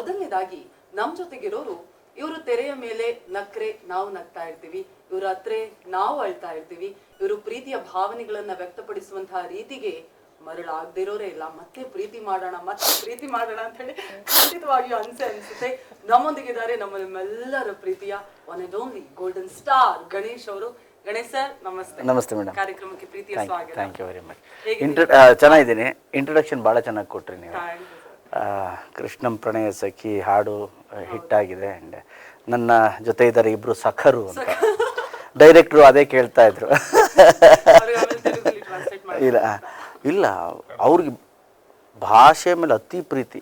ಮೊದಲನೇದಾಗಿ ನಮ್ ಜೊತೆಗಿರೋರು, ಇವರು ತೆರೆಯ ಮೇಲೆ ನಕ್ರೆ ನಾವು ನಗ್ತಾ ಇರ್ತೀವಿ, ಇವ್ರ ಹತ್ರ ನಾವು ಅಳ್ತಾ ಇರ್ತೀವಿ. ಇವರು ಪ್ರೀತಿಯ ಭಾವನೆಗಳನ್ನ ವ್ಯಕ್ತಪಡಿಸುವಂತಹ ರೀತಿಗೆ ಮರಳಾಗದಿರೋರೇ ಇಲ್ಲ. ಮತ್ತೆ ಪ್ರೀತಿ ಮಾಡೋಣ ಅಂತ ಹೇಳಿ ಖಂಡಿತವಾಗಿಯೂ ಅನ್ಸುತ್ತೆ. ನಮ್ಮೊಂದಿಗಿದ್ದಾರೆ ನಮ್ಮೆಲ್ಲರ ಪ್ರೀತಿಯ one and only golden star Ganesh ಅವರು. ಗಣೇಶ್ ಸರ್ ನಮಸ್ತೆ. ನಮಸ್ತೆ ಮೇಡಮ್. ಕಾರ್ಯಕ್ರಮಕ್ಕೆ ಪ್ರೀತಿಯ ಸ್ವಾಗತ. Thank you very much. ಚೆನ್ನಾಗಿದ್ದೀನಿ. ಇಂಟ್ರೊಡಕ್ಷನ್ ಭಾಳ ಚೆನ್ನಾಗಿ ಕೊಟ್ರಿ ನೀವು. ಕೃಷ್ಣಂ ಪ್ರಣಯ ಸಖಿ ಹಾಡು ಹಿಟ್ಟಾಗಿದೆ. ಆ್ಯಂಡ್ ನನ್ನ ಜೊತೆ ಇದ್ದಾರೆ ಇಬ್ಬರು ಸಖರು ಅಂತ. ಡೈರೆಕ್ಟ್ರು ಅದೇ ಕೇಳ್ತಾ ಇದ್ರು. ಇಲ್ಲ ಅವ್ರಿಗೆ ಭಾಷೆ ಮೇಲೆ ಅತಿ ಪ್ರೀತಿ.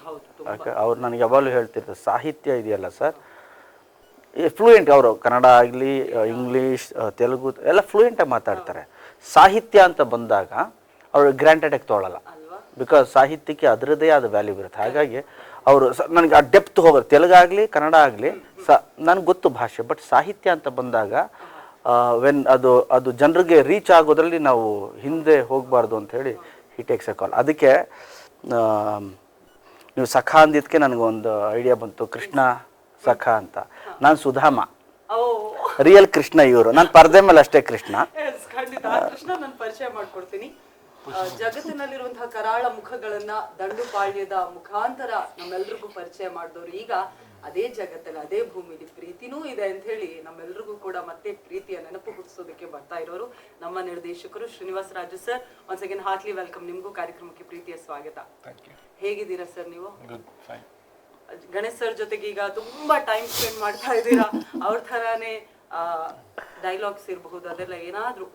ಅವ್ರು ನನಗೆ ಯಾವಾಗಲೂ ಹೇಳ್ತಿರ್ತಾರೆ, ಸಾಹಿತ್ಯ ಇದೆಯಲ್ಲ ಸರ್, ಫ್ಲೂಯೆಂಟ್. ಅವರು ಕನ್ನಡ ಆಗಲಿ, ಇಂಗ್ಲೀಷ್, ತೆಲುಗು ಎಲ್ಲ ಫ್ಲೂಯೆಂಟಾಗಿ ಮಾತಾಡ್ತಾರೆ. ಸಾಹಿತ್ಯ ಅಂತ ಬಂದಾಗ ಅವರು ಗ್ರ್ಯಾಂಟೆಡಾಗಿ ತೊಗೊಳ್ಳಲ್ಲ. ಬಿಕಾಸ್ ಸಾಹಿತ್ಯಕ್ಕೆ ಅದರದ್ದೇ ಆದ ವ್ಯಾಲ್ಯೂ ಇರುತ್ತೆ. ಹಾಗಾಗಿ ಅವರು ನನಗೆ ಆ ಡೆಪ್ತ್ ಹೋಗೋದು, ತೆಲುಗಾಗಲಿ ಕನ್ನಡ ಆಗಲಿ ನನಗೆ ಗೊತ್ತು ಭಾಷೆ. ಬಟ್ ಸಾಹಿತ್ಯ ಅಂತ ಬಂದಾಗ ವೆನ್ ಅದು ಜನರಿಗೆ ರೀಚ್ ಆಗೋದ್ರಲ್ಲಿ ನಾವು ಹಿಂದೆ ಹೋಗಬಾರ್ದು ಅಂತ ಹೇಳಿ ಹಿ ಟೇಕ್ಸ್ ಎ ಕಾಲ್. ಅದಕ್ಕೆ ನೀವು ಸಖ ಅಂದಿದ್ದಕ್ಕೆ ನನಗೊಂದು ಐಡಿಯಾ ಬಂತು, ಕೃಷ್ಣ ಸಖ ಅಂತ. ನಾನು ಸುಧಾಮ, ರಿಯಲ್ ಕೃಷ್ಣ ಇವರು. ನಾನು ಪರದೆ ಮೇಲೆ ಅಷ್ಟೇ ಕೃಷ್ಣ. ಖಂಡಿತ ಕೃಷ್ಣ ನಾನು ಪರಿಚಯ ಮಾಡ್ಕೊಡ್ತೀನಿ. ಜಗತ್ತಿನಲ್ಲಿರುವಂತಹ ಕರಾಳ ಮುಖಗಳನ್ನ ದಂಡುಪಾಳ್ಯದ ಮುಖಾಂತರ ನಮ್ಮೆಲ್ರಿಗೂ ಪರಿಚಯ ಮಾಡಿದವರು ಈಗ ಅದೇ ಜಗತ್ತಲ್ಲಿ ಅದೇ ಭೂಮಿಲಿ ಪ್ರೀತಿನೂ ಇದೆ ಅಂತ ಹೇಳಿ ನಮ್ಮೆಲ್ರಿಗೂ ಕೂಡ ಮತ್ತೆ ಪ್ರೀತಿಯ ನೆನಪು ಹುಟ್ಟಿಸೋದಕ್ಕೆ ಬರ್ತಾ ಇರೋರು ನಮ್ಮ ನಿರ್ದೇಶಕರು Srinivasa Raju sir. Once again heartly welcome. ನಿಮ್ಗೂ ಕಾರ್ಯಕ್ರಮಕ್ಕೆ ಪ್ರೀತಿಯ ಸ್ವಾಗತ. ಹೇಗಿದ್ದೀರಾ ಸರ್ ನೀವು? ಗಣೇಶ್ ಸರ್ ಜೊತೆಗೆ ಈಗ ತುಂಬಾ ಟೈಮ್ ಸ್ಪೆಂಡ್ ಮಾಡ್ತಾ ಇದ್ದೀರಾ. ಅವ್ರ ಥರಾನೇ ಡೈಲಾಗ್ಸ್ ಇರಬಹುದು, ಅದೆಲ್ಲ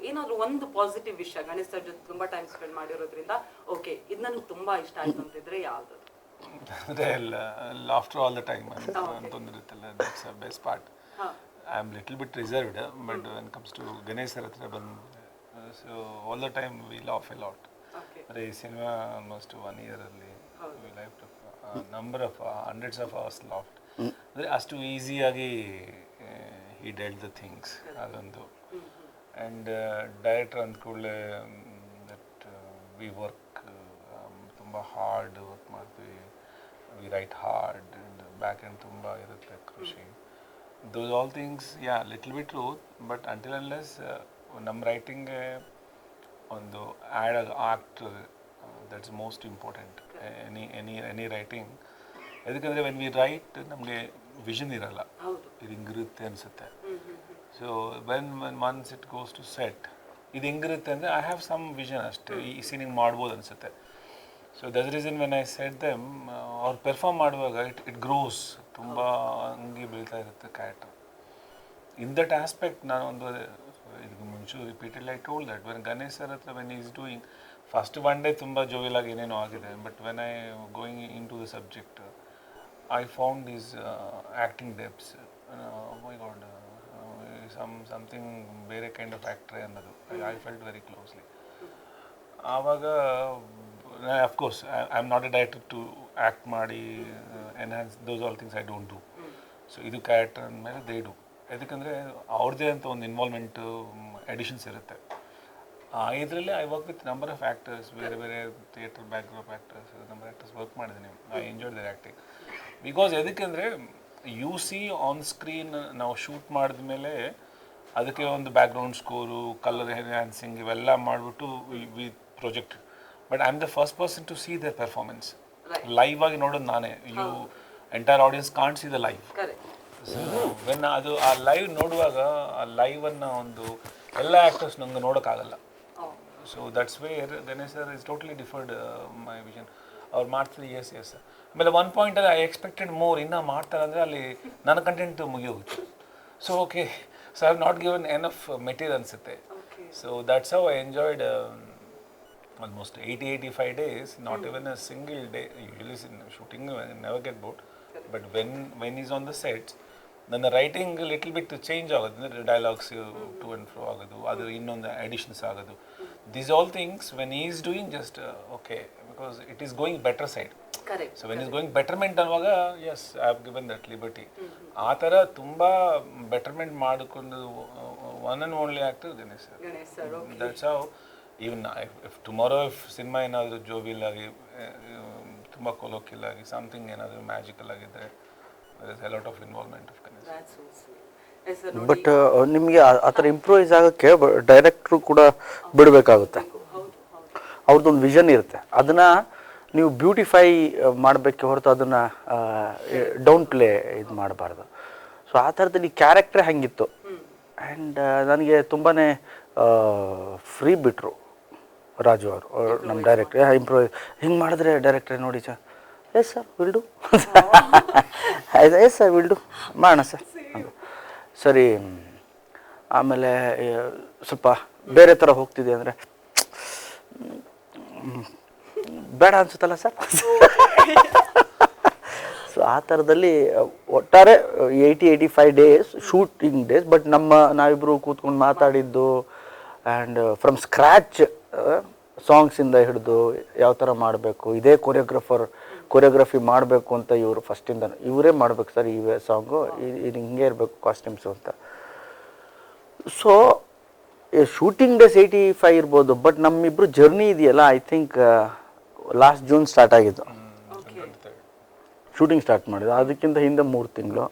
ಏನಾದ್ರೂ ಒಂದು ಪಾಸಿಟಿವ್ ವಿಷಯ ಗಣೇಶ್ ಸರ್ ಜೊತೆ ತುಂಬಾ ಟೈಮ್ ಸ್ಪೆಂಡ್ ಮಾಡಿರೋದ್ರಿಂದ ಓಕೆ ಇದು ನನಗೆ ತುಂಬಾ ಇಷ್ಟ ಆಯ್ತು ಅಂತಿದ್ರೆ ಯಾವ್ದು? Laughter all the time ಅಂತಂದಿರುತ್ತಲ್ಲ, that's the best part. I am little bit reserved, but when it comes to Ganesh sir hatra ಬಂದು so all the time we laugh a lot. ಅದೇ ಈ ಸಿನಿಮಾ ಆಲ್ಮೋಸ್ಟ್ 1 year ಅಲ್ಲಿ we laughed number of hundreds of hours laughed. ಅಂದ್ರೆ ಅಷ್ಟು ಈಸಿಯಾಗಿ he dealt the things ಅದೊಂದು. and director ಅಂದ ಕೂಡಲೇ that we work ತುಂಬ ಹಾರ್ಡ್ ವರ್ಕ್ ಮಾಡ್ತೀವಿ, we write hard and back end ತುಂಬ ಇರುತ್ತೆ ಕೃಷಿ. Those all things little bit truth. But until unless ನಮ್ಮ ರೈಟಿಂಗ್ಗೆ ಒಂದು act that's most important. Any writing. ಯಾಕಂದರೆ ವೆನ್ ವಿ ರೈಟ್ ನಮಗೆ ವಿಷನ್ ಇರಲ್ಲ, ಇದು ಹಿಂಗಿರುತ್ತೆ ಅನಿಸುತ್ತೆ. So when once it goes to set ಇದು ಹೆಂಗಿರುತ್ತೆ ಅಂದರೆ ಐ ಹ್ಯಾವ್ ಸಮ್ ವಿಷನ್ ಅಷ್ಟೇ, ಈ ಸೀನ್ ಹಿಂಗೆ ಮಾಡ್ಬೋದು ಅನಿಸುತ್ತೆ. So that's the reason when I set them, ಅವ್ರು ಪರ್ಫಾರ್ಮ್ ಮಾಡುವಾಗ ಇಟ್ ಗ್ರೋಸ್, ತುಂಬ ಹಂಗೆ ಬೆಳೀತಾ ಇರುತ್ತೆ ಕ್ಯಾರೆಕ್ಟರ್. ಇನ್ ದಟ್ ಆಸ್ಪೆಕ್ಟ್ ನಾನು ಒಂದು ಇದಕ್ಕೆ ಮುಂಚೆ repeatedly I told that when Ganesh sir ಹತ್ರ when is doing first one day ತುಂಬ ಜೋವಿಯಲಾಗಿ ಏನೇನೋ ಆಗಿದೆ. But when I going in to the subject I found these acting depths. My god, something ಬೇರೆ ಕೈಂಡ್ ಆಫ್ ಆ್ಯಕ್ಟ್ರೇ ಅನ್ನೋದು I felt very closely. ಆವಾಗ of course I am not a director to act ಮಾಡಿ enhance those all things I don't do. So ಇದು character ಅಂದಮೇಲೆ they do. ಯಾಕಂದರೆ ಅವ್ರದ್ದೇ ಅಂತ ಒಂದು ಇನ್ವಾಲ್ವ್ಮೆಂಟು ಎಡಿಷನ್ಸ್ ಇರುತ್ತೆ. ಇದರಲ್ಲಿ I work with number of actors, ಬೇರೆ ಬೇರೆ theatre background actors, number actors work ಮಾಡಿದ್ದೀನಿ. I enjoyed their acting because ಎದಕ್ಕೆಂದರೆ ಯು ಸಿ ಆನ್ ಸ್ಕ್ರೀನ್ ನಾವು ಶೂಟ್ ಮಾಡಿದ ಮೇಲೆ ಅದಕ್ಕೆ ಒಂದು ಬ್ಯಾಕ್ಗ್ರೌಂಡ್ ಸ್ಕೋರು, ಕಲರ್ ಎನ್ಹ್ಯಾನ್ಸಿಂಗ್ ಇವೆಲ್ಲ ಮಾಡಿಬಿಟ್ಟು we project. But I am the first person to see their performance. Live ಆಗಿ ನೋಡೋದು ನಾನೇ. You entire audience can't see the live. So when ಅದು ಆ ಲೈವ್ ನೋಡುವಾಗ ಆ ಲೈವನ್ನು ಒಂದು ಎಲ್ಲ ಆ್ಯಕ್ಟರ್ಸ್ ನಂಗೆ ನೋಡೋಕ್ಕಾಗಲ್ಲ. So that's where Ganesh sir is totally differed my vision. ಅವ್ರು ಮಾಡ್ತಾರೆ ಎಸ್. ಆಮೇಲೆ ಒನ್ ಪಾಯಿಂಟಲ್ಲಿ ಐ ಎಕ್ಸ್ಪೆಕ್ಟೆಡ್ ಮೋರ್. ಇನ್ನೂ ಮಾಡ್ತಾರೆ ಅಂದರೆ ಅಲ್ಲಿ ನನ್ನ ಕಂಟೆಂಟ್ ಮುಗಿಯೋಗುತ್ತೆ. So okay, so I have not given enough material ಅನಿಸುತ್ತೆ. So that's how I enjoyed almost 80-85 days, not even a single day. Usually shooting never get bored, but when he's on the set, then the writing a little bit change ಆಗೋದು, dialogues to and fro ಆಗೋದು, ಅದು ಇನ್ನೊಂದು additions ಆಗೋದು. These all things when he is doing just okay, because it is going better side. Correct. So when he's going betterment ಅನ್ನುವಾಗ yes, I have given that liberty. ಆ ಥರ ತುಂಬ betterment ಮಾಡಿಕೊಂಡು one and only actor Ganesh sir. That's how even if tomorrow if cinema ಏನಾದರೂ ಜೋವಿಲ್ ಆಗಿ ತುಂಬ colloquial ಆಗಿ something ಏನಾದರೂ ಮ್ಯಾಜಿಕಲ್ ಆಗಿದ್ದರೆ lot of involvement of Ganesh. That's so sweet. Yes, sir, but ನಿಮಗೆ ಆ ಥರ ಇಂಪ್ರೂವೈಸ್ ಆಗೋಕ್ಕೆ ಡೈರೆಕ್ಟ್ರು ಕೂಡ ಬಿಡಬೇಕಾಗುತ್ತೆ. ಅವ್ರದ್ದೊಂದು ವಿಷನ್ ಇರುತ್ತೆ, ಅದನ್ನು ನೀವು ಬ್ಯೂಟಿಫೈ ಮಾಡಬೇಕೆ ಹೊರತು ಅದನ್ನು ಡೌನ್ ಪ್ಲೇ ಇದು ಮಾಡಬಾರ್ದು. ಸೊ ಆ ಥರದಲ್ಲಿ ಕ್ಯಾರೆಕ್ಟ್ರೇ ಹಂಗಿತ್ತು. ಆ್ಯಂಡ್ ನನಗೆ ತುಂಬಾ ಫ್ರೀ ಬಿಟ್ಟರು ರಾಜು ಅವರು, ನಮ್ಮ ಡೈರೆಕ್ಟ್ರ್. ಇಂಪ್ರೂವೈಸ್ ಹಿಂಗೆ ಮಾಡಿದ್ರೆ ಡೈರೆಕ್ಟ್ರೇ ನೋಡಿ sir, yes sir will do, yes sir will do, ಮಾಡೋಣ ಸರ್. ಸರಿ. ಆಮೇಲೆ ಸ್ವಲ್ಪ ಬೇರೆ ಥರ ಹೋಗ್ತಿದೆ ಅಂದರೆ ಬೇಡ ಅನ್ಸುತ್ತಲ್ಲ ಸರ್. ಸೊ ಆ ಥರದಲ್ಲಿ ಒಟ್ಟಾರೆ 85 ಡೇಸ್ ಶೂಟಿಂಗ್ ಡೇಸ್. ಬಟ್ ನಾವಿಬ್ಬರು ಕೂತ್ಕೊಂಡು ಮಾತಾಡಿದ್ದು ಆ್ಯಂಡ್ ಫ್ರಮ್ ಸ್ಕ್ರ್ಯಾಚ್ ಸಾಂಗ್ಸಿಂದ ಹಿಡಿದು ಯಾವ ಥರ ಮಾಡಬೇಕು, ಇದೇ ಕೊರಿಯೋಗ್ರಫಿ ಮಾಡಬೇಕು ಅಂತ ಇವರು ಫಸ್ಟಿಂದ ಇವರೇ ಮಾಡಬೇಕು ಸರ್ ಈ ಸಾಂಗು, ಇದು ಹಿಂಗೆ ಇರಬೇಕು ಕಾಸ್ಟ್ಯೂಮ್ಸು ಅಂತ. ಸೊ ಶೂಟಿಂಗ್ ಡೇಸ್ 85 ಇರ್ಬೋದು, ಬಟ್ ನಮ್ಮಿಬ್ಬರು ಜರ್ನಿ ಇದೆಯಲ್ಲ I think last June start ಆಗಿದ್ದು ಶೂಟಿಂಗ್ ಸ್ಟಾರ್ಟ್ ಮಾಡಿದ್ದು. ಅದಕ್ಕಿಂತ ಹಿಂದೆ 3 ತಿಂಗಳು.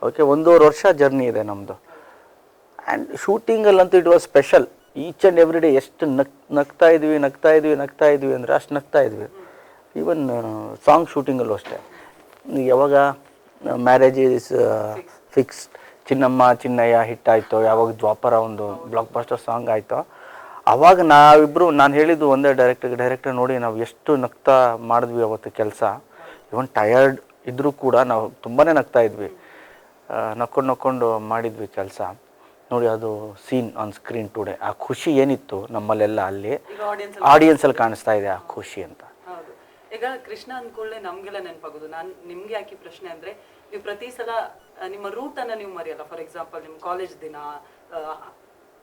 ಓಕೆ, 1.5 ವರ್ಷ ಜರ್ನಿ ಇದೆ ನಮ್ಮದು. ಆ್ಯಂಡ್ ಶೂಟಿಂಗಲ್ಲಂತೂ it was special. Each and every day ಎಷ್ಟು ನಗ್ತಾ ಇದ್ವಿ ಅಂದರೆ ಅಷ್ಟು ನಗ್ತಾ ಇದ್ವಿ. ಈವನ್ ಸಾಂಗ್ ಶೂಟಿಂಗಲ್ಲೂ ಅಷ್ಟೇ. ಯಾವಾಗ marriage is fixed, Chinnamma Chinnaiah hit ಆಯಿತು, ಯಾವಾಗ ದ್ವಾಪರ ಒಂದು ಬ್ಲಾಕ್ ಬಸ್ಟರ್ ಸಾಂಗ್ ಆಯಿತು, ಆವಾಗ ನಾವಿಬ್ಬರು, ನಾನು ಹೇಳಿದ್ದು ಒಂದೇ ಡೈರೆಕ್ಟರ್ ನೋಡಿ ನಾವು ಎಷ್ಟು ನಗ್ತಾ ಮಾಡಿದ್ವಿ ಅವತ್ತು ಕೆಲಸ. ಇವನ್ ಟಯರ್ಡ್ ಇದ್ದರೂ ಕೂಡ ನಾವು ತುಂಬಾ ನಗ್ತಾ ಇದ್ವಿ, ನಕ್ಕೊಂಡು ಮಾಡಿದ್ವಿ ಕೆಲಸ ನೋಡಿ. ಅದು ಸೀನ್ ಆನ್ ಸ್ಕ್ರೀನ್ ಟುಡೇ, ಆ ಖುಷಿ ಏನಿತ್ತು ನಮ್ಮಲ್ಲೆಲ್ಲ ಅಲ್ಲಿ ಆಡಿಯನ್ಸಲ್ಲಿ ಕಾಣಿಸ್ತಾ ಇದೆ ಆ ಖುಷಿ ಅಂತ. ಹೌದು. ಈಗ ಕೃಷ್ಣ ಅಂದ್ಕೊಳ್ಳೆ ನಮ್ಗೆಲ್ಲ ನೆನಪಾಗೋದು. ನಾನು ನಿಮ್ಗೆ ಯಾಕೆ ಪ್ರಶ್ನೆ ಅಂದ್ರೆ, ನೀವು ಪ್ರತಿ ಸಲ ನಿಮ್ಮ ರೂಟ್ ಅನ್ನ ನೀವು ಮರೆಯಲ್ಲ. ಫಾರ್ ಎಕ್ಸಾಂಪಲ್ ನಿಮ್ಮ ಕಾಲೇಜ್ ದಿನ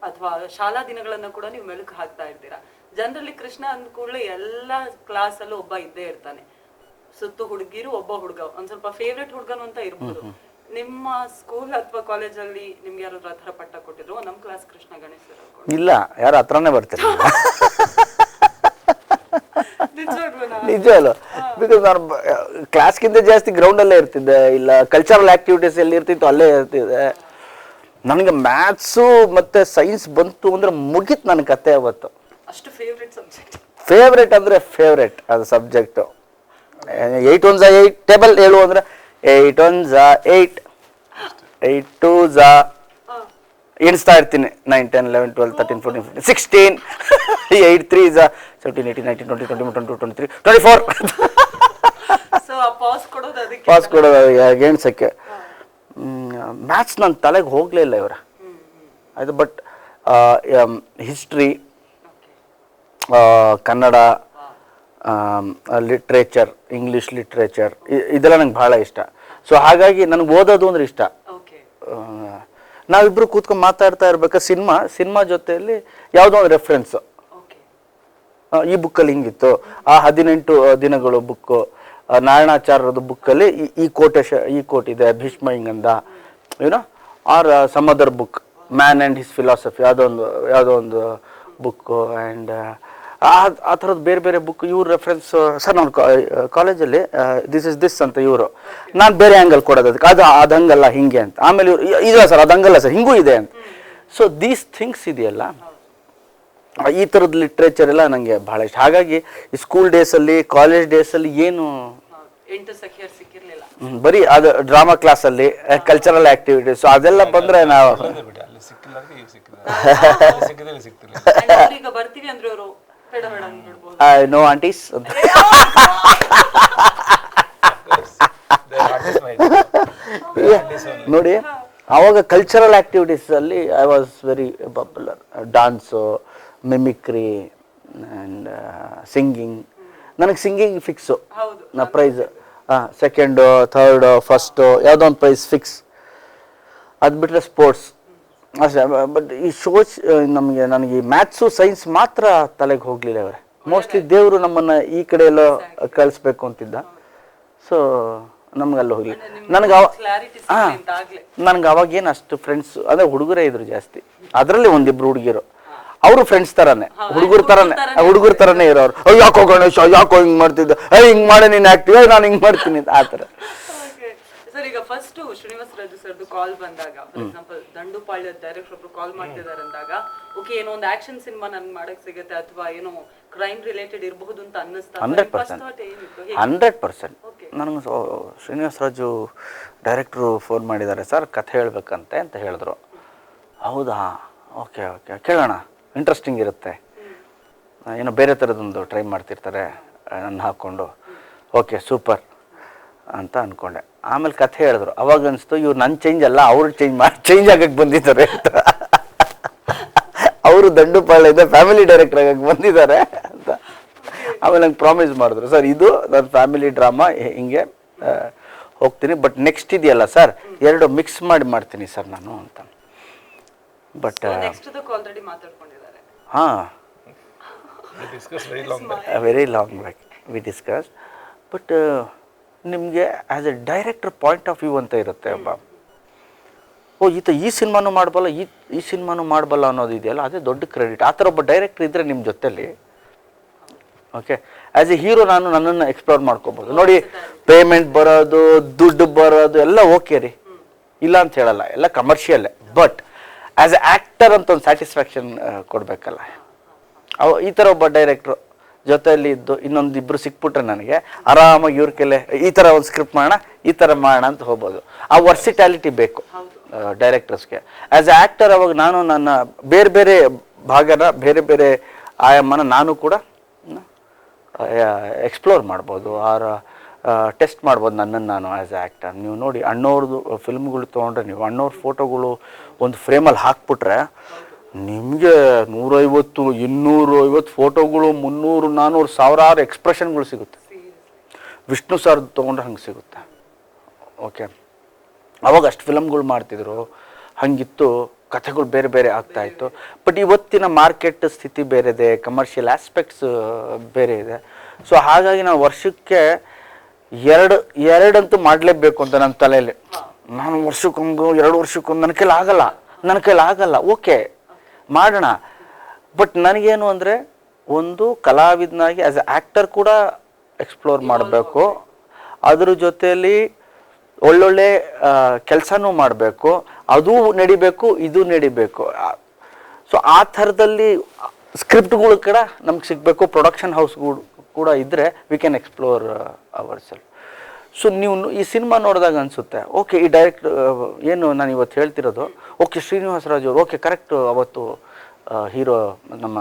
ಅಥವಾ ಶಾಲಾ ದಿನಗಳನ್ನ ಕೂಡ ನೀವು ಮೆಲುಕು ಹಾಕ್ತಾ ಇರ್ತೀರಾ. ಜನರಲಿ ಕೃಷ್ಣ ಅಂದ್ಕೊಳ್ಳೆ ಎಲ್ಲ ಕ್ಲಾಸ್ ಅಲ್ಲೂ ಒಬ್ಬ ಇದ್ದೇ ಇರ್ತಾನೆ. ಸುತ್ತು ಹುಡುಗಿರು ಒಬ್ಬ ಹುಡುಗ, ಒಂದ್ ಸ್ವಲ್ಪ ಫೇವ್ರೆಟ್ ಹುಡುಗನು ಅಂತ ಇರ್ಬೋದು. ನಿಮ್ಮ ಸ್ಕೂಲ್ ಅಥವಾ ಕಾಲೇಜಲ್ಲಿ ನಿಮ್ಗೆ ಯಾರಾದ್ರೂ ಆ ಥರ ಪಟ್ಟ ಕೊಟ್ಟಿದ್ರು? ನಮ್ಮ ಕ್ಲಾಸ್ ಕೃಷ್ಣ ಗಣೇಶ್ ಇಲ್ಲ, ಯಾರು ಹತ್ರನೇ ಬರ್ತಾರೆ. ನಿಜ ಅಲ್ಲ, ಬಿಕಾಸ್ ನಾನು ಕ್ಲಾಸ್ಗಿಂತ ಜಾಸ್ತಿ ಗ್ರೌಂಡಲ್ಲೇ ಇರ್ತಿದ್ದೆ, ಇಲ್ಲ ಕಲ್ಚರಲ್ ಆಕ್ಟಿವಿಟೀಸ್ ಎಲ್ಲಿ ಇರ್ತಿತ್ತು ಅಲ್ಲೇ ಇರ್ತಿದ್ದೆ. ನನಗೆ ಮ್ಯಾಥ್ಸು ಮತ್ತು ಸೈನ್ಸ್ ಬಂತು ಅಂದರೆ ಮುಗೀತು ನನ್ನ ಕತೆ ಅವತ್ತು. ಅಷ್ಟು ಫೇವ್ರೆಟ್ ಸಬ್ಜೆಕ್ಟ್. ಫೇವ್ರೆಟ್ ಅಂದರೆ ಫೇವ್ರೆಟ್ ಅದು ಸಬ್ಜೆಕ್ಟು. 8 1 8 ಟೇಬಲ್ ಹೇಳು ಅಂದರೆ 8 1 8, 8 2 ಎಣಿಸ್ತಾ ಇರ್ತೀನಿ. 9 10 11 12 13 14 15 16, 8 3 17 18 19 20 21 22 23 24. ಸೊ ಆ ಪಾಸ್ ಕೊಡೋದು ಅದಕ್ಕೆ, ಪಾಸ್ ಕೊಡೋದು ಎಣ್ಸಕ್ಕೆ. ಮ್ಯಾಥ್ಸ್ ನನ್ನ ತಲೆಗೆ ಹೋಗಲೇ ಇಲ್ಲ ಇವರ ಅದು. But history, Kannada literature, English literature ಇದೆಲ್ಲ ನಂಗೆ ಭಾಳ ಇಷ್ಟ. ಸೊ ಹಾಗಾಗಿ ನನಗೆ ಓದೋದು ಅಂದ್ರೆ ಇಷ್ಟ. ನಾವಿಬ್ಬರು ಕೂತ್ಕೊಂಡು ಮಾತಾಡ್ತಾ ಇರ್ಬೇಕಾದ್ರೆ ಸಿನಿಮಾ ಜೊತೆಯಲ್ಲಿ ಯಾವುದೋ ಒಂದು ರೆಫರೆನ್ಸು, ಈ ಬುಕ್ಕಲ್ಲಿ ಹಿಂಗಿತ್ತು, ಆ 18 ದಿನಗಳು ಬುಕ್ಕು, ನಾರಾಯಣಾಚಾರ್ಯರದ ಬುಕ್ಕಲ್ಲಿ ಈ ಕೋಟ್ ಇದೆ, ಭೀಷ್ಮ ಹಿಂಗಂದ, ಏನೋ, or some other book, man and his philosophy, ಯಾವುದೋ ಒಂದು ಬುಕ್ಕು. ಆ್ಯಂಡ್ ಆ ಥರದ್ದು ಬೇರೆ ಬೇರೆ ಬುಕ್ ಇವ್ರ ರೆಫರೆನ್ಸ್. ಸರ್ ನಾನು ಕಾಲೇಜಲ್ಲಿ ದಿಸ್ ಅಂತ ಇವರು, ನಾನು ಬೇರೆ ಆ್ಯಂಗಲ್ ಕೊಡೋದು ಅದಕ್ಕೆ, ಅದು ಹಂಗಲ್ಲ ಹಿಂಗೆ ಅಂತ. ಆಮೇಲೆ ಇವರು ಇಲ್ಲ ಸರ್ ಅದು ಹಂಗಲ್ಲ ಸರ್ ಹಿಂಗೂ ಇದೆ ಅಂತ. ಸೊ ದೀಸ್ ಥಿಂಗ್ಸ್ ಇದೆಯಲ್ಲ, ಈ ಥರದ್ದು ಲಿಟ್ರೇಚರ್ ಎಲ್ಲ ನನಗೆ ಭಾಳ ಇಷ್ಟ. ಹಾಗಾಗಿ ಈ ಸ್ಕೂಲ್ ಡೇಸಲ್ಲಿ, ಕಾಲೇಜ್ ಡೇಸಲ್ಲಿ ಏನು ಬರೀ ಅದು ಡ್ರಾಮಾ ಕ್ಲಾಸಲ್ಲಿ, ಕಲ್ಚರಲ್ ಆಕ್ಟಿವಿಟೀಸ್ ಅದೆಲ್ಲ ಬಂದರೆ ನಾವು ನೋ ಆಂಟೀಸ್ ಅಂತ ನೋಡಿ. ಆವಾಗ ಕಲ್ಚರಲ್ ಆಕ್ಟಿವಿಟೀಸಲ್ಲಿ I was very popular. Dance, mimicry and singing. ನನಗೆ ಸಿಂಗಿಂಗ್ ಫಿಕ್ಸು, ನಾ ಪ್ರೈಸ್ ಸೆಕೆಂಡು, ಥರ್ಡು, ಫಸ್ಟು ಯಾವುದೋ ಒಂದು ಪ್ರೈಸ್ ಫಿಕ್ಸ್. ಅದು ಬಿಟ್ಟರೆ ಸ್ಪೋರ್ಟ್ಸ್ ಅಷ್ಟೇ. ಬಟ್ ಈ ಶೋಸ್ ನನಗೆ ಈ ಮ್ಯಾಥ್ಸು ಸೈನ್ಸ್ ಮಾತ್ರ ತಲೆಗೆ ಹೋಗಲಿಲ್ಲ ಅವರೇ. ಮೋಸ್ಟ್ಲಿ ದೇವರು ನಮ್ಮನ್ನು ಈ ಕಡೆ ಎಲ್ಲ ಕಳಿಸ್ಬೇಕು ಅಂತಿದ್ದ. ಸೊ ನಮ್ಗಲ್ಲಿ ಹೋಗಲಿ. ನನಗೆ ಅವಾಗೇನು ಅಷ್ಟು ಫ್ರೆಂಡ್ಸ್ ಅಂದರೆ ಹುಡುಗರೇ ಇದ್ರು ಜಾಸ್ತಿ, ಅದರಲ್ಲಿ ಒಂದಿಬ್ರು ಹುಡುಗಿರು. ಅವರು ಫ್ರೆಂಡ್ಸ್ ತರಾನೇ, ಹುಡುಗರ ತರಾನೇ ಇರೋರು. ಯಾಕೋ ಗಣೇಶ ಯಾಕೋ ಹಿಂಗ್ ಮಾಡ್ತಿದ್ದ, ಹಿಂಗ್ ಮಾಡಿ ನೀನ್ ಆಕ್ಟಿವ್, ನಾನು ಹಿಂಗ್ ಮಾಡ್ತೀನಿ ಆ ಥರ. ಸರ್ ಈಗ ಫಸ್ಟ್ ಶ್ರೀನಿವಾಸ ರಾಜು ಸರ್ದು ಕಾಲ್ ಬಂದಾಗ, ಫಾರ್ ಎಕ್ಸಾಂಪಲ್ ದಂಡುಪಾಳ್ಯ ಡೈರೆಕ್ಟರ್ ಒಬ್ರು ಕಾಲ್ ಮಾಡ್ತಿದ್ದಾರೆ ಅಂದಾಗ, ಓಕೆ ಏನೋ ಒಂದು ಆಕ್ಷನ್ ಸಿನಿಮಾ ನನ್ಗೆ ಮಾಡಕ್ ಸಿಗುತ್ತೆ ಅಥವಾ ಏನೋ ಕ್ರೈಮ್ ರಿಲೇಟೆಡ್ ಇರಬಹುದು ಅಂತ ಅನ್ನಿಸ್ತಾ? 100% ನನಗೆ ಶ್ರೀನಿವಾಸ ರಾಜು ಡೈರೆಕ್ಟ್ರು ಫೋನ್ ಮಾಡಿದ್ದಾರೆ, ಸರ್ ಕಥೆ ಹೇಳ್ಬೇಕಂತೆ ಅಂತ ಹೇಳಿದ್ರು. ಹೌದಾ, ಓಕೆ ಓಕೆ ಕೇಳೋಣ, ಇಂಟ್ರೆಸ್ಟಿಂಗ್ ಇರುತ್ತೆ, ಏನೋ ಬೇರೆ ಥರದೊಂದು ಟ್ರೈ ಮಾಡ್ತಿರ್ತಾರೆ ನನ್ನ ಹಾಕ್ಕೊಂಡು, ಓಕೆ ಸೂಪರ್ ಅಂತ ಅಂದ್ಕೊಂಡೆ. ಆಮೇಲೆ ಕಥೆ ಹೇಳಿದ್ರು, ಅವಾಗ ಅನಿಸ್ತು ಇವ್ರು ನನ್ನ ಚೇಂಜ್ ಅಲ್ಲ, ಅವ್ರು ಚೇಂಜ್ ಆಗಕ್ಕೆ ಬಂದಿದ್ದಾರೆ ಅಂತ. ಅವರು ದಂಡುಪಾಳ್ಯದ ಫ್ಯಾಮಿಲಿ ಡೈರೆಕ್ಟರ್ ಆಗಕ್ಕೆ ಬಂದಿದ್ದಾರೆ ಅಂತ. ಆಮೇಲೆ ನಂಗೆ ಪ್ರಾಮಿಸ್ ಮಾಡಿದ್ರು, ಸರ್ ಇದು ನನ್ನ ಫ್ಯಾಮಿಲಿ ಡ್ರಾಮಾ ಹಿಂಗೆ ಹೋಗ್ತೀನಿ, ಬಟ್ ನೆಕ್ಸ್ಟ್ ಇದೆಯಲ್ಲ ಸರ್ 2 ಮಿಕ್ಸ್ ಮಾಡ್ತೀನಿ ಸರ್ ನಾನು ಅಂತ. ಬಟ್ ಹಾಂ, very long back we discuss. But ನಿಮಗೆ as a director point of view ಅಂತ ಇರುತ್ತೆ ಒಬ್ಬ, ಈ ಸಿನಿಮಾನು ಮಾಡಬಲ್ಲ, ಈ ಸಿನಿಮಾನು ಮಾಡಬಲ್ಲ ಅನ್ನೋದು ಇದೆಯಲ್ಲ, ಅದೇ ದೊಡ್ಡ ಕ್ರೆಡಿಟ್. ಆ ಥರ ಒಬ್ಬ ಡೈರೆಕ್ಟರ್ ಇದ್ದರೆ ನಿಮ್ಮ ಜೊತೆಲಿ, ಓಕೆ ಆ್ಯಸ್ ಎ ಹೀರೋ ನಾನು ನನ್ನನ್ನು ಎಕ್ಸ್ಪ್ಲೋರ್ ಮಾಡ್ಕೋಬೋದು. ನೋಡಿ, ಪೇಮೆಂಟ್ ಬರೋದು, ದುಡ್ಡು ಬರೋದು ಎಲ್ಲ ಓಕೆ ರೀ, ಇಲ್ಲ ಅಂತ ಹೇಳಲ್ಲ, ಎಲ್ಲ ಕಮರ್ಷಿಯಲ್ಲೇ. ಬಟ್ ಆ್ಯಸ್ ಎ ಆ್ಯಕ್ಟರ್ ಅಂತ ಒಂದು ಸ್ಯಾಟಿಸ್ಫ್ಯಾಕ್ಷನ್ ಕೊಡಬೇಕಲ್ಲ. ಈ ಥರ ಒಬ್ಬ ಡೈರೆಕ್ಟ್ರು ಜೊತೆಯಲ್ಲಿ ಇದ್ದು ಇನ್ನೊಂದಿಬ್ಬರು ಸಿಕ್ಬಿಟ್ರೆ ನನಗೆ ಆರಾಮಾಗಿ ಇವ್ರ ಕೆಲೆ ಈ ಥರ ಒಂದು ಸ್ಕ್ರಿಪ್ಟ್ ಮಾಡೋಣ, ಈ ಥರ ಮಾಡೋಣ ಅಂತ ಹೋಗ್ಬೋದು. ಆ ವರ್ಸಿಟ್ಯಾಲಿಟಿ ಬೇಕು ಡೈರೆಕ್ಟರ್ಸ್ಗೆ. ಆ್ಯಸ್ ಎ ಆ್ಯಕ್ಟರ್ ಅವಾಗ ನಾನು ನನ್ನ ಬೇರೆ ಬೇರೆ ಭಾಗನ, ಬೇರೆ ಬೇರೆ ಆಯಾಮನ ನಾನು ಕೂಡ ಎಕ್ಸ್ಪ್ಲೋರ್ ಮಾಡ್ಬೋದು, ಟೆಸ್ಟ್ ಮಾಡ್ಬೋದು ನನ್ನನ್ನು ನಾನು ಆ್ಯಸ್ ಎ ಆ್ಯಕ್ಟರ್. ನೀವು ನೋಡಿ ಅಣ್ಣವ್ರದ್ದು ಫಿಲ್ಮ್ಗಳು ತೊಗೊಂಡ್ರೆ, ನೀವು ಅಣ್ಣವ್ರ ಫೋಟೋಗಳು ಒಂದು ಫ್ರೇಮಲ್ಲಿ ಹಾಕ್ಬಿಟ್ರೆ ನಿಮಗೆ 150, 250 ಫೋಟೋಗಳು, 300, 400 ಸಾವಿರಾರು ಎಕ್ಸ್ಪ್ರೆಷನ್ಗಳು ಸಿಗುತ್ತೆ. ವಿಷ್ಣು ಸರ್ ತೊಗೊಂಡ್ರೆ ಹಂಗೆ ಸಿಗುತ್ತೆ. ಓಕೆ, ಅವಾಗ ಅಷ್ಟು ಫಿಲಮ್ಗಳು ಮಾಡ್ತಿದ್ರು, ಹಂಗಿತ್ತು, ಕಥೆಗಳು ಬೇರೆ ಬೇರೆ ಆಗ್ತಾಯಿತ್ತು. ಬಟ್ ಇವತ್ತಿನ ಮಾರ್ಕೆಟ್ ಸ್ಥಿತಿ ಬೇರೆ ಇದೆ, ಕಮರ್ಷಿಯಲ್ ಆಸ್ಪೆಕ್ಟ್ಸ್ ಬೇರೆ ಇದೆ. ಸೊ ಹಾಗಾಗಿ ನಾವು ವರ್ಷಕ್ಕೆ ಎರಡಂತೂ ಮಾಡಲೇಬೇಕು ಅಂತ ನನ್ನ ತಲೆಯಲ್ಲಿ. ನಾನು ವರ್ಷಕ್ಕೊಂದು 2 ವರ್ಷಕ್ಕೊಂದು ನನ್ನ ಕೈಲಿ ಆಗಲ್ಲ. ಓಕೆ ಮಾಡೋಣ, ಬಟ್ ನನಗೇನು ಅಂದರೆ ಒಂದು ಕಲಾವಿದನಾಗಿ ಆ್ಯಸ್ ಎ ಆ್ಯಕ್ಟರ್ ಕೂಡ ಎಕ್ಸ್ಪ್ಲೋರ್ ಮಾಡಬೇಕು, ಅದ್ರ ಜೊತೆಯಲ್ಲಿ ಒಳ್ಳೊಳ್ಳೆ ಕೆಲಸನೂ ಮಾಡಬೇಕು, ಅದು ನಡಿಬೇಕು, ಇದು ನಡಿಬೇಕು. ಸೊ ಆ ಥರದಲ್ಲಿ ಸ್ಕ್ರಿಪ್ಟ್ಗಳು ಕೂಡ ನಮ್ಗೆ ಸಿಗಬೇಕು, ಪ್ರೊಡಕ್ಷನ್ ಹೌಸ್ಗಳು ಕೂಡ ಇದ್ದರೆ we can explore our self. So ನೀವು ಈ ಸಿನಿಮಾ ನೋಡಿದಾಗ ಅನಿಸುತ್ತೆ, ಓಕೆ ಈ ಡೈರೆಕ್ಟ್ ಏನು ನಾನು ಇವತ್ತು ಹೇಳ್ತಿರೋದು, ಓಕೆ ಶ್ರೀನಿವಾಸ ರಾಜು ಅವರು ಓಕೆ ಕರೆಕ್ಟ್ ಅವತ್ತು ಹೀರೋ ನಮ್ಮ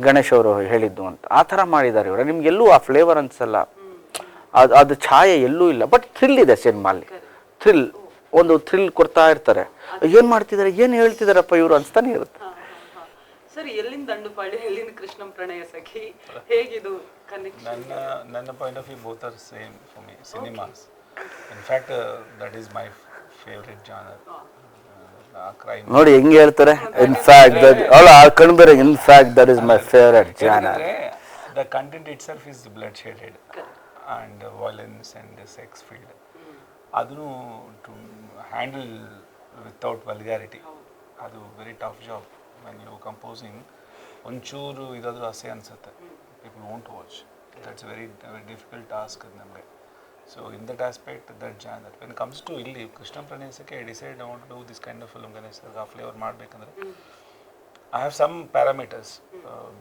ಗಣೇಶ್ ಅವರು ಹೇಳಿದ್ದು ಅಂತ ಆ ಥರ ಮಾಡಿದ್ದಾರೆ ಇವರು. ನಿಮ್ಗೆಲ್ಲೂ ಆ ಫ್ಲೇವರ್ ಅನಿಸಲ್ಲ, ಅದು ಛಾಯೆ ಎಲ್ಲೂ ಇಲ್ಲ. ಬಟ್ ಥ್ರಿಲ್ ಇದೆ ಸಿನಿಮಾಲಿ, ಒಂದು ಥ್ರಿಲ್ ಕೊಡ್ತಾ ಇರ್ತಾರೆ. ಏನು ಮಾಡ್ತಿದ್ದಾರೆ, ಏನು ಹೇಳ್ತಿದಾರಪ್ಪ ಇವರು ಅನಿಸ್ತಾನೆ ಇರುತ್ತೆ. ಸರ್ ಎಲ್ಲಿಂದ ದಂಡುಪಾಳ್ಯ, ಎಲ್ಲಿಂದ ಕೃಷ್ಣಂ ಪ್ರಣಯ ಸಖಿ, ಹೇಗಿದು ಕನೆಕ್ಷನ್? ನನ್ನ point of view both are same for me. Cinemas in fact that is my favourite genre. ನೋಡಿ ಹೆಂಗೆ ಹೇಳ್ತಾರೆ, ಇನ್ ಫ್ಯಾಕ್ಟ್ ಕಣ್ಬೇರೆ, in fact that is my favourite genre. The content itself is blood-shaded and violence and sex filled. Adunu to handle without vulgarity, adu very tough job when you composing. Onchuru idadru ase ansutte, people won't watch. That's a very difficult task namage. So in that aspect, that genre, when it comes to illi Krishna Pranayasake, I decided I want to do this kind of film, Ganesh sir flavor ಮಾಡಬೇಕಂದ್ರೆ I have some parameters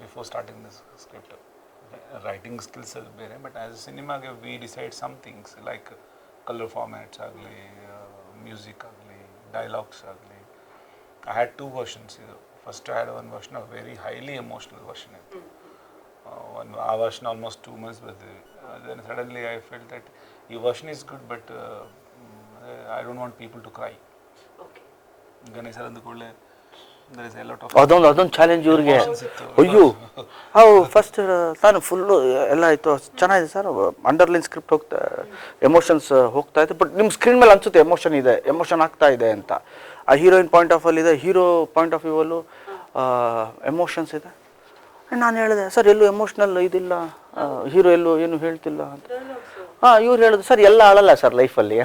before starting this script. Writing skills are ಬೇರೆ, but as a cinema we decide some things like color formats agli, music agli, dialogues agli. I had 2 versions. First I had one version of very highly emotional version. One version almost 2 months with then suddenly I felt that your version is good, but I don't want people to cry. Okay. Ganesh sir ಅಂದ ಕೂಡಲೇ there is a lot of ಅದೊಂದು challenge ಇವ್ರಿಗೆ. ಅಯ್ಯೋ ಅವು first ನಾನು full ಎಲ್ಲ ಆಯಿತು, ಚೆನ್ನಾಗಿದೆ ಸರ್, ಅಂಡರ್ಲೈನ್ ಸ್ಕ್ರಿಪ್ಟ್ ಎಮೋಷನ್ಸ್ ಹೋಗ್ತಾ ಇದೆ, ಬಟ್ ನಿಮ್ಮ ಸ್ಕ್ರೀನ್ ಮೇಲೆ ಅನಿಸುತ್ತೆ ಎಮೋಷನ್ ಆಗ್ತಾ ಇದೆ ಅಂತ. ಆ ಹೀರೋಯಿನ್ ಪಾಯಿಂಟ್ ಆಫ್ ಅಲ್ಲಿ ಇದೆ, ಹೀರೋ ಪಾಯಿಂಟ್ ಆಫ್ ವ್ಯೂ ಅಲ್ಲೂ ಎಮೋಷನ್ಸ್ ಇದೆ. ನಾನು ಹೇಳಿದೆ ಸರ್ ಎಲ್ಲೂ ಎಮೋಷ್ನಲ್ ಇದಿಲ್ಲ, ಹೀರೋ ಎಲ್ಲೂ ಏನು ಹೇಳ್ತಿಲ್ಲ ಅಂತ. ಇವ್ರು ಹೇಳಿದ್ರು ಸರ್ ಎಲ್ಲ ಅಳಲ್ಲ ಸರ್ ಲೈಫಲ್ಲಿ.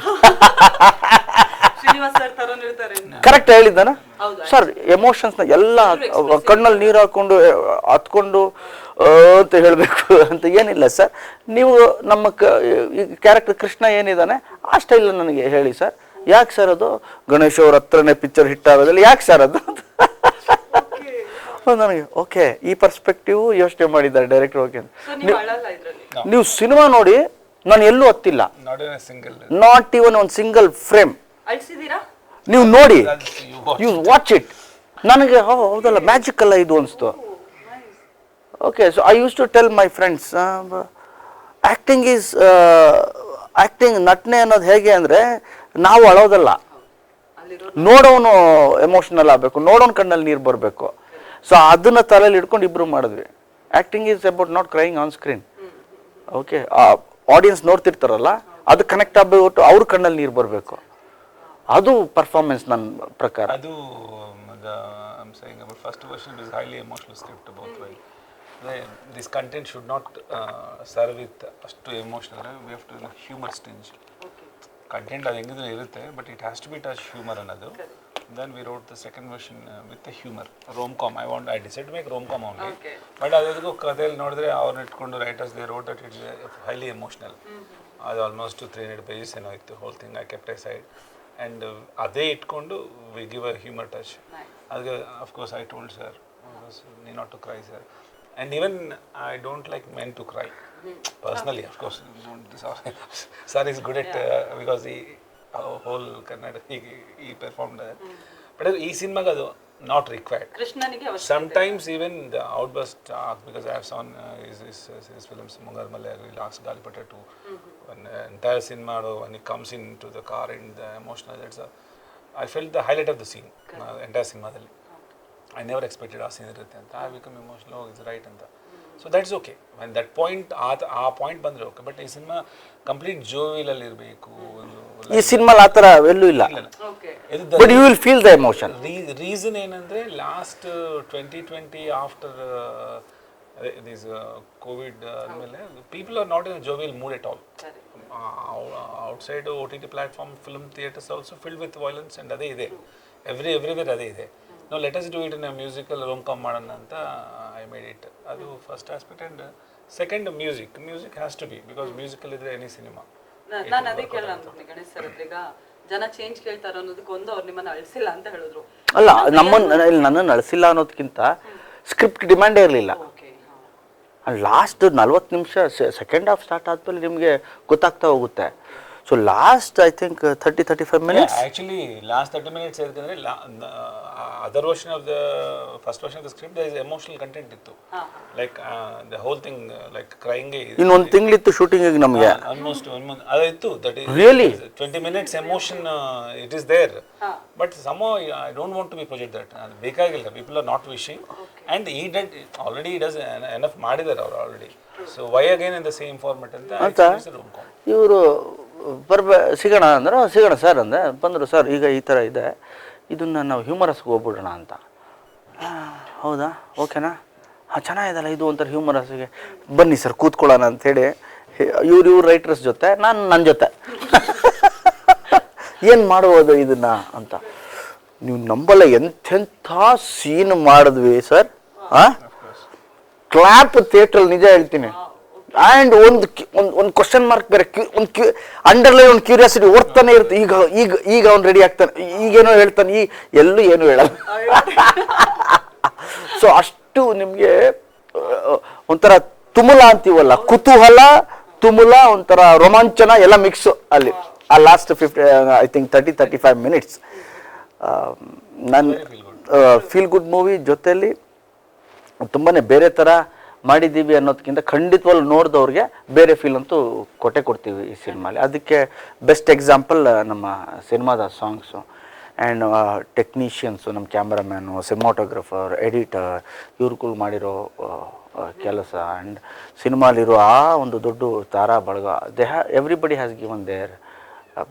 ಶ್ರೀನಿವಾಸ್ ಸರ್ ತರ ಇರ್ತಾರೆ. Correct ಹೇಳಿದ್ದಾನ sir? ಎಮೋಷನ್ಸ್ನ ಎಲ್ಲ ಕಣ್ಣಲ್ಲಿ ನೀರು ಹಾಕೊಂಡು ಹತ್ಕೊಂಡು ಅಂತ ಹೇಳಬೇಕು ಅಂತ ಏನಿಲ್ಲ ಸರ್. ನೀವು ನಮ್ಮ ಕ್ಯಾರೆಕ್ಟರ್ ಕೃಷ್ಣ ಏನಿದ್ದಾನೆ ಆ ಸ್ಟೈಲ್ ನನಗೆ ಹೇಳಿ ಸರ್. ಯಾಕೆ ಸರ್ ಅದು ಗಣೇಶ್ ಅವ್ರ ಹತ್ರನೇ ಪಿಕ್ಚರ್ ಹಿಟ್ ಆಗೋದಿಲ್ಲ, ಯಾಕೆ ಸರ್ ಅದು? ನನಗೆ ಓಕೆ, ಈ ಪರ್ಸ್ಪೆಕ್ಟಿವ್ ಯೋಚನೆ ಮಾಡಿದ್ದಾರೆ ಡೈರೆಕ್ಟರ್. ಓಕೆ, ನೀವು ಸಿನಿಮಾ ನೋಡಿ ನಾನು ಎಲ್ಲೂ ಹತ್ತಿಲ್ಲ, ನಾಟ್ ಈವನ್ ಒಂದು ಸಿಂಗಲ್ ಫ್ರೇಮ್. ನೀವು ನೋಡಿ, ಯು ವಾಚ್ ಇಟ್. ನನಗೆ ಹೌದಲ್ಲ, ಮ್ಯಾಜಿಕ್ ಅಲ್ಲ ಇದು ಅನಿಸ್ತು. Okay, so I use to tell my friends, acting is acting. ನಟನೆ ಅನ್ನೋದು ಹೇಗೆ ಅಂದರೆ ನಾವು ಅಳೋದಲ್ಲ, ನೋಡೋನು ಎಮೋಷನಲ್ ಆಗಬೇಕು, ನೋಡೋನ್ ಕಣ್ಣಲ್ಲಿ ನೀರು ಬರಬೇಕು. ಸೊ ಅದನ್ನ ತಲೆಯಲ್ಲಿ ಇಟ್ಕೊಂಡು ಇಬ್ರು ಮಾಡಿದ್ವಿ. Acting is about not crying on screen. Okay, audience ನೋಡ್ತಿರ್ತಾರಲ್ಲ, ಅದು ಕನೆಕ್ಟ್ ಆಗಬೇಕು, ಅವ್ರ ಕಣ್ಣಲ್ಲಿ ನೀರು ಬರಬೇಕು. ಅದು ಪರ್ಫಾರ್ಮೆನ್ಸ್ ನನ್ನ ಪ್ರಕಾರ. ಅದು I'm saying about first version is highly emotional script both way. This content should not serve with ಅಷ್ಟು emotional. We have to humor stinge. Content ಅದು ಹೆಂಗಿದ್ರೆ ಇರುತ್ತೆ, but it has to be touch humour ಅನ್ನೋದು. Then we wrote the second version with the humor, rom-com. I decided to make rom-com only. But ಅದಕ್ಕೂ ಕಥೆಯಲ್ಲಿ ನೋಡಿದ್ರೆ ಅವ್ರನ್ನ ಇಟ್ಕೊಂಡು writers they wrote that it's highly emotional. ಅದು almost 300 pages ಏನೋ ಇತ್ತು. Whole thing I kept aside. And ಅದೇ ಇಟ್ಕೊಂಡು we give a humour touch. ಅದಕ್ಕೆ of course I told sir, need not to cry sir. And even I don't like men to cry. Personally, of course. Sir is good at, because he whole Kannada, he performed that. But in this cinema, not required. Sometimes even the outburst, because I have seen his films, Mungar Malayari, Last Galipata too. When entire cinema, when he comes into the car and the emotional, I felt the highlight of the scene, entire cinema. I never expected a scene irutte anta. I become emotional. Oh, it's right anta. So that's okay. When that point, ಆ point ಬಂದ್ರೆ okay. But ಈ cinema complete jovial ಅಲ್ಲಿ ಇರಬೇಕು. ಈ cinema ಆ ಥರ ಎಲ್ಲೂ ಇಲ್ಲ. But you will feel the emotion. Reason ಏನಂದ್ರೆ ಲಾಸ್ಟ್ 2020 ಆಫ್ಟರ್ ದಿಸ್ ಕೋವಿಡ್ ಆದಮೇಲೆ people are not in jovial mood at all. Outside OTT platform, film theatres also filled with violence and ಅದೇ ಇದೆ. ಎವ್ರಿವೇರ್ ಅದೇ ಇದೆ. No, let us do it in a musical rom-com ಮಾಡೋಣ ಅಂತ I made it. ಅದು first aspect. And second music has to be, because musical ಇದ್ರೆ any cinema. ನಾನು ಅದೇ ಕೇಳೋಣ ಅನ್ಕೊಂಡೆ ಗಣೇಶ್ ಸರ್ ಹತ್ರ. ಈಗ ಜನ ಚೇಂಜ್ ಕೇಳ್ತಾರ ಅನ್ನೋದಕ್ಕೆ ಒಂದು ಅವ್ರು ನಿಮ್ಮನ್ನ ಅಳಿಸಿಲ್ಲ ಅಂತ ಹೇಳಿದ್ರು. ಅಲ್ಲ, ನನ್ನನ್ನು ಅಳಿಸಿಲ್ಲ ಅನ್ನೋದಕ್ಕಿಂತ ಸ್ಕ್ರಿಪ್ಟ್ ಡಿಮ್ಯಾಂಡೇ ಇರಲಿಲ್ಲ. ಲಾಸ್ಟ್ 40 ನಿಮಿಷ ಸೆಕೆಂಡ್ ಹಾಫ್ ಸ್ಟಾರ್ಟ್ ಆದ್ಮೇಲೆ ನಿಮಗೆ ಗೊತ್ತಾಗ್ತಾ ಹೋಗುತ್ತೆ. So last I think 30-35 minutes. Yeah, actually last 30 minutes edukandre other version of the first version of the script there is emotional content ittu. Like the whole thing like crying in one thing littu shooting ಗೆ ನಮಗೆ almost 1 month adu ittu. That is really 20 minutes emotion it is there. But somehow I don't want to be project that ಬೇಕಾಗಿಲ್ಲ. People are not wishing. And he did already, he does enough ಮಾಡಿದಾರೆ ಅವರು already. So why again in the same format ಅಂತ ಇವರು ಸಿಗೋಣ ಅಂದ್ರೆ ಸಿಗೋಣ sir ಅಂದೆ. ಬಂದರು, ಸರ್ ಈಗ ಈ ಥರ ಇದೆ, ಇದನ್ನು ನಾವು ಹ್ಯೂಮರಸ್ಗೆ ಹೋಗ್ಬಿಡೋಣ ಅಂತ. ಹೌದಾ, ಓಕೆನಾ, ಹಾಂ ಚೆನ್ನಾಗಿದಲ್ಲ ಇದು ಒಂಥರ ಹ್ಯೂಮರಸ್ಗೆ, ಬನ್ನಿ ಸರ್ ಕೂತ್ಕೊಳ್ಳೋಣ ಅಂಥೇಳಿ ಇವ್ರ ರೈಟರ್ಸ್ ಜೊತೆ ನಾನು ನನ್ನ ಜೊತೆ ಏನು ಮಾಡ್ಬೋದು ಇದನ್ನು ಅಂತ. ನೀವು ನಂಬಲ್ಲ ಎಂಥೆಂಥ ಸೀನ್ ಮಾಡಿದ್ವಿ ಸರ್. ಕ್ಲಾಪ್ ಥಿಯೇಟ್ರಲ್ಲಿ, ನಿಜ ಹೇಳ್ತೀನಿ. ಆ್ಯಂಡ್ ಒಂದು ಕ್ವಶನ್ ಮಾರ್ಕ್ ಬೇರೆ, ಒಂದು ಅಂಡರ್ಲೈನ್ ಒಂದು ಕ್ಯೂರಿಯಾಸಿಟಿ ಓಡ್ತಾನೆ ಇರುತ್ತೆ. ಈಗ ಅವ್ನು ರೆಡಿ ಆಗ್ತಾನೆ, ಈಗೇನೋ ಹೇಳ್ತಾನೆ, ಎಲ್ಲೂ ಏನು ಹೇಳಲ್ಲ. ಸೊ ಅಷ್ಟು ನಿಮಗೆ ಒಂಥರ ತುಮುಲ ಅಂತೀವಲ್ಲ, ಕುತೂಹಲ, ತುಮುಲ, ಒಂಥರ ರೋಮಾಂಚನ ಎಲ್ಲ ಮಿಕ್ಸು ಅಲ್ಲಿ ಆ ಲಾಸ್ಟ್ 30-35 ಮಿನಿಟ್ಸ್. ನನ್ನ ಫೀಲ್ ಗುಡ್ ಮೂವಿ ಜೊತೆಯಲ್ಲಿ ತುಂಬಾ ಬೇರೆ ಥರ ಮಾಡಿದ್ದೀವಿ ಅನ್ನೋದಕ್ಕಿಂತ ಖಂಡಿತವಾಗ್ಲೂ ನೋಡಿದವ್ರಿಗೆ ಬೇರೆ ಫೀಲ್ ಅಂತೂ ಕೊಡ್ತೀವಿ ಈ ಸಿನಿಮಾಲಿ. ಅದಕ್ಕೆ ಬೆಸ್ಟ್ ಎಕ್ಸಾಂಪಲ್ ನಮ್ಮ ಸಿನಿಮಾದ ಸಾಂಗ್ಸು ಆ್ಯಂಡ್ ಟೆಕ್ನಿಷಿಯನ್ಸು, ನಮ್ಮ ಕ್ಯಾಮ್ರಾಮ್ಯಾನು, ಸಿನಿಮಾಟೋಗ್ರಫರ್, ಎಡಿಟರ್, ಇವ್ರುಗಳು ಮಾಡಿರೋ ಕೆಲಸ ಆ್ಯಂಡ್ ಸಿನಿಮಾಲಿರೋ ಆ ಒಂದು ದೊಡ್ಡ ತಾರಾ ಬಳಗ, everybody has given there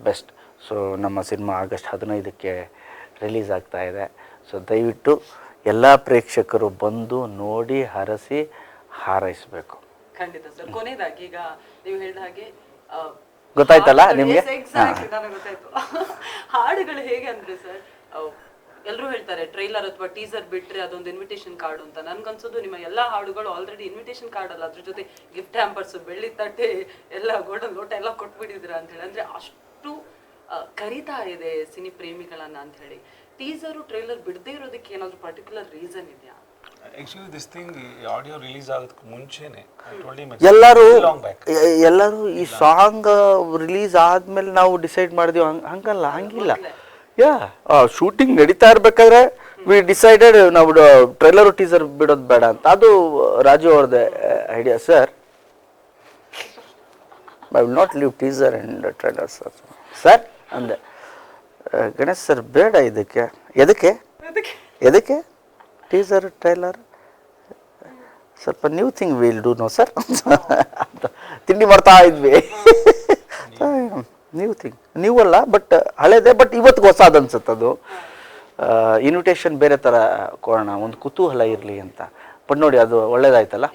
best. So ನಮ್ಮ ಸಿನಿಮಾ ಆಗಸ್ಟ್ 15ಕ್ಕೆ ರಿಲೀಸ್ ಆಗ್ತಾ ಇದೆ. ಸೊ ದಯವಿಟ್ಟು ಎಲ್ಲ ಪ್ರೇಕ್ಷಕರು ಬಂದು ನೋಡಿ ಹರಸಿ ಹಾರೈಸಬೇಕು. ಖಂಡಿತ ಸರ್. ಕೊನೆಯದಾಗಿ ಈಗ ನೀವು ಹೇಳಿದ ಹಾಗೆ ಗೊತ್ತಾಯ್ತಲ್ಲ ನಿಮ್ಗೆ? ಎಕ್ಸಾಕ್ಟ್ಲಿ, ನನಗೆ ಗೊತ್ತಾಯ್ತು. ಹಾಡುಗಳು ಹೇಗೆ ಅಂದ್ರೆ ಸರ್, ಎಲ್ಲರೂ ಹೇಳ್ತಾರೆ ಟ್ರೈಲರ್ ಅಥವಾ ಟೀಸರ್ ಬಿಟ್ರೆ ಅದೊಂದು ಇನ್ವಿಟೇಷನ್ ಕಾರ್ಡ್ ಅಂತ. ನನ್ಗನ್ಸೋದು ನಿಮ್ಮ ಎಲ್ಲಾ ಹಾಡುಗಳು ಆಲ್ರೆಡಿ ಇನ್ವಿಟೇಷನ್ ಕಾರ್ಡ್ ಅಲ್ಲ, ಅದ್ರ ಜೊತೆ ಗಿಫ್ಟ್ ಹ್ಯಾಂಪರ್ಸ್, ಬೆಳ್ಳಿ ತಟ್ಟೆ, ಎಲ್ಲ ಗೋಲ್ಡನ್ ಲೋಟ ಎಲ್ಲ ಕೊಟ್ಬಿಟ್ಟಿದ್ರ ಅಂತ ಹೇಳಿ. ಅಂದ್ರೆ ಅಷ್ಟು ಕರಿತಾ ಇದೆ ಸಿನಿ ಪ್ರೇಮಿಗಳನ್ನ ಅಂತ ಹೇಳಿ. ಟೀಸರು ಟ್ರೈಲರ್ ಬಿಡದೇ ಇರೋದಕ್ಕೆ ಏನಾದ್ರು ಪರ್ಟಿಕ್ಯುಲರ್ ರೀಸನ್ ಇದೆಯಾ? Actually this thing audio release ಆಗೋದಕ್ಕೆ ಮುಂಚೆನೆ ಎಲ್ಲರೂ ಈ ಸಾಂಗ್ ರಿಲೀಸ್ ಆದ್ಮೇಲೆ ನಾವು ಡಿಸೈಡ್ ಮಾಡಿದ್ವಿ, ಹಂಗಲ್ಲ, ಹಂಗಿಲ್ಲ. ಯಾ ಶೂಟಿಂಗ್ ನಡೀತಾ ಇರ್ಬೇಕಾದ್ರೆ ವಿ ಡಿಸೈಡೆಡ್ ನಾವು ಟ್ರೈಲರ್ ಟೀಸರ್ ಬಿಡೋದು ಬೇಡ ಅಂತ. ಅದು ರಾಜು ಅವ್ರದ್ದು idea sir. I will not leave teaser and trailer sir ಅಂದೆ. ಗಣೇಶ್ ಸರ್ ಬೇಡ ಇದಕ್ಕೆ. ಎದಕ್ಕೆ ಟೀಸರ್ ಟ್ರೈಲರ್? ಸ್ವಲ್ಪ new thing will do no sir. ತಿಂಡಿ ಮಾಡ್ತಾ ಇದ್ವಿ. ನ್ಯೂ ಥಿಂಗ್, ನ್ಯೂ ಅಲ್ಲ ಬಟ್ ಹಳೇದೇ, ಬಟ್ ಇವತ್ತಿಗೆ ಹೊಸದು ಅನ್ಸುತ್ತೆ ಅದು. ಇನ್ವಿಟೇಷನ್ ಬೇರೆ ಥರ ಕೊಡೋಣ, ಒಂದು ಕುತೂಹಲ ಇರಲಿ ಅಂತ. ಬಟ್ ನೋಡಿ ಅದು ಒಳ್ಳೇದಾಯ್ತಲ್ಲ,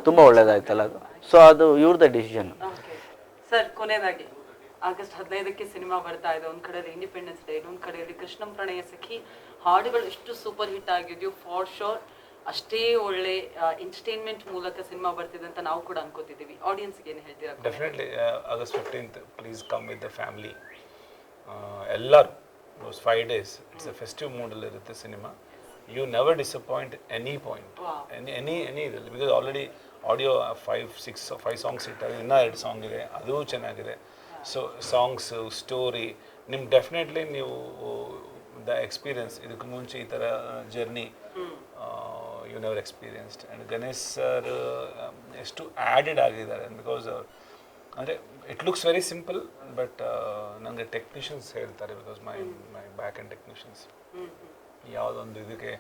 ತುಂಬ ಒಳ್ಳೇದಾಯ್ತಲ್ಲ ಅದು. ಸೊ ಅದು ಇವ್ರದ್ದೇ ಡಿಸಿಷನ್. ಸರ್, ಕೊನೆಯದಾಗಿ ಆಗಸ್ಟ್ 15ಕ್ಕೆ ಸಿನಿಮಾ ಬರ್ತಾ ಇದೆ. ಒಂದ್ ಕಡೆಯಲ್ಲಿ ಇಂಡಿಪೆಂಡೆನ್ಸ್ ಡೇ, ಇನ್ನೊಂದ್ ಕಡೆಯಲ್ಲಿ ಕೃಷ್ಣಂ ಪ್ರಣಯ ಸಖಿ. ಹಾಡುಗಳು ಎಷ್ಟು ಸೂಪರ್ ಹಿಟ್ ಆಗಿದೆಯೋ, ಫಾರ್ ಶೋರ್ ಅಷ್ಟೇ ಒಳ್ಳೆ ಎಂಟರ್ಟೈನ್ಮೆಂಟ್ ಮೂಲಕ ಸಿನಿಮಾ ಬರ್ತಿದೆ ಅಂತ ನಾವು ಕೂಡ ಅನ್ಕೋತಿದ್ದೀವಿ. ಆಡಿಯನ್ಸ್ಗೆ ಏನು ಹೇಳ್ತೀರಾ? Definitely August 15th please come with the family. ಎಲ್ಲರೂ 5 days ಇಟ್ಸ್ ಎ ಫೆಸ್ಟಿವ್ ಮೂಡಲ್ಲಿ ಇರುತ್ತೆ cinema. You never disappoint any point, any ಇದರಲ್ಲಿ. ಬಿಕಾಸ್ ಆಲ್ರೆಡಿ ಆಡಿಯೋ 5 ಸಾಂಗ್ಸ್ ಇಟ್ಟಾಗ ಇನ್ನೂ 2 ಸಾಂಗ್ ಇದೆ, ಅದು ಚೆನ್ನಾಗಿದೆ. ಸೊ ಸಾಂಗ್ಸು, ಸ್ಟೋರಿ ನಿಮ್ಗೆ ಡೆಫಿನೆಟ್ಲಿ ನೀವು ದ ಎಕ್ಸ್ಪೀರಿಯನ್ಸ್, ಇದಕ್ಕೆ ಮುಂಚೆ ಈ ಥರ journey you never experienced. And Ganesh sir ಎಷ್ಟು ಆ್ಯಡೆಡ್ ಆಗಿದ್ದಾರೆ. ಬಿಕಾಸ್ ಅಂದರೆ it looks very simple, but ನನಗೆ ಟೆಕ್ನಿಷಿಯನ್ಸ್ ಹೇಳ್ತಾರೆ, because my back and technicians ಯಾವುದೊಂದು ಇದಕ್ಕೆ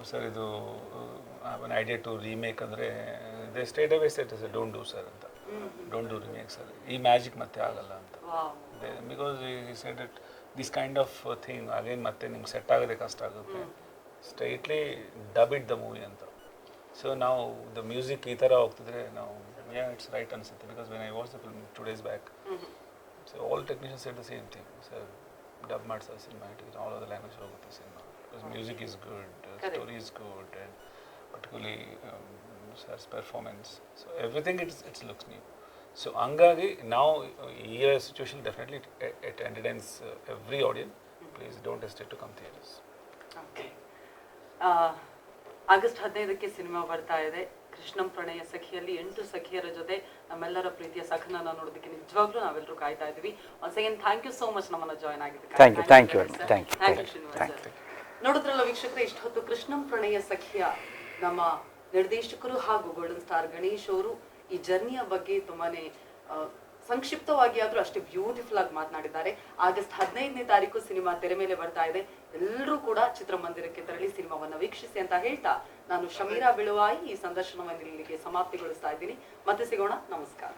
ಸರ್ ಇದು ಒನ್ ಐಡಿಯಾ ಟು ರೀಮೇಕ್ ಅಂದರೆ they state away set is don't do sir ಅಂತ, ಡೋಂಟ್ ಡೂ ರೀಮೇಕ್ ಸರ್, ಈ ಮ್ಯಾಜಿಕ್ ಮತ್ತೆ ಆಗಲ್ಲ ಅಂತ. ಬಿಕಾಸ್ ಈ set it this kind of thing again ಮತ್ತೆ ನಿಮ್ಗೆ ಸೆಟ್ ಆಗೋದೇ ಕಷ್ಟ ಆಗುತ್ತೆ. Straightly dub it the movie ಅಂತ. ಸೊ ನಾವು ದ ಮ್ಯೂಸಿಕ್ ಈ ಥರ ಹೋಗ್ತಿದ್ರೆ ನಾವು ಇಟ್ಸ್ ರೈಟ್ ಅನಿಸುತ್ತೆ. Because when I watch the film 2 days back, so all technicians said the same thing sir, dub ಮಾಡಿ sir cinema, it all of the language ಹೋಗುತ್ತೆ cinema. Because music is good, story is good, and particularly sir's performance, so everything it's looks new. So ಹಂಗಾಗಿ ನಾವು ಈ situation definitely it entertains every audience. Please don't hesitate to come theatres. August 15ಕ್ಕೆ cinema ಬರ್ತಾ ಇದೆ. ಕೃಷ್ಣಂ ಪ್ರಣಯ ಸಖಿಯಲ್ಲಿ 8 ಸಖಿಯರ ಜೊತೆ ನಮ್ಮೆಲ್ಲರ ಪ್ರೀತಿಯ ಸಖನ ನೋಡೋದಕ್ಕೆ ನಿಜವಾಗ್ಲೂ ನಾವೆಲ್ಲರೂ ಕಾಯ್ತಾ ಇದ್ವಿ. Once again thank you so much ನಮ್ಮನ್ನ ಜಾಯ್ನ್ ಆಗಿದ್ದಕ್ಕೆ. Thank you Srinivas sir. ನೋಡಿದ್ರಲ್ಲ ವೀಕ್ಷಕರೇ, ಇಷ್ಟೊತ್ತು ಕೃಷ್ಣಂ ಪ್ರಣಯ ಸಖಿಯ ನಮ್ಮ ನಿರ್ದೇಶಕರು ಹಾಗೂ ಗೋಲ್ಡನ್ ಸ್ಟಾರ್ ಗಣೇಶ್ ಅವರು ಈ ಜರ್ನಿಯ ಬಗ್ಗೆ ತುಂಬಾನೇ ಸಂಕ್ಷಿಪ್ತವಾಗಿ ಆದ್ರೂ ಅಷ್ಟೇ ಬ್ಯೂಟಿಫುಲ್ ಆಗಿ ಮಾತನಾಡಿದ್ದಾರೆ. ಆಗಸ್ಟ್ 15ನೇ ತಾರೀಕು ಸಿನಿಮಾ ತೆರೆ ಮೇಲೆ ಬರ್ತಾ ಇದೆ. ಎಲ್ಲರೂ ಕೂಡ ಚಿತ್ರಮಂದಿರಕ್ಕೆ ತೆರಳಿ ಸಿನಿಮಾವನ್ನ ವೀಕ್ಷಿಸಿ ಅಂತ ಹೇಳ್ತಾ ನಾನು ಶಮೀರಾ ಬಿಳುವಾಯಿ ಈ ಸಂದರ್ಶನವನ್ನು ಇಲ್ಲಿಗೆ ಸಮಾಪ್ತಿಗೊಳಿಸ್ತಾ ಇದ್ದೀನಿ. ಮತ್ತೆ ಸಿಗೋಣ, ನಮಸ್ಕಾರ.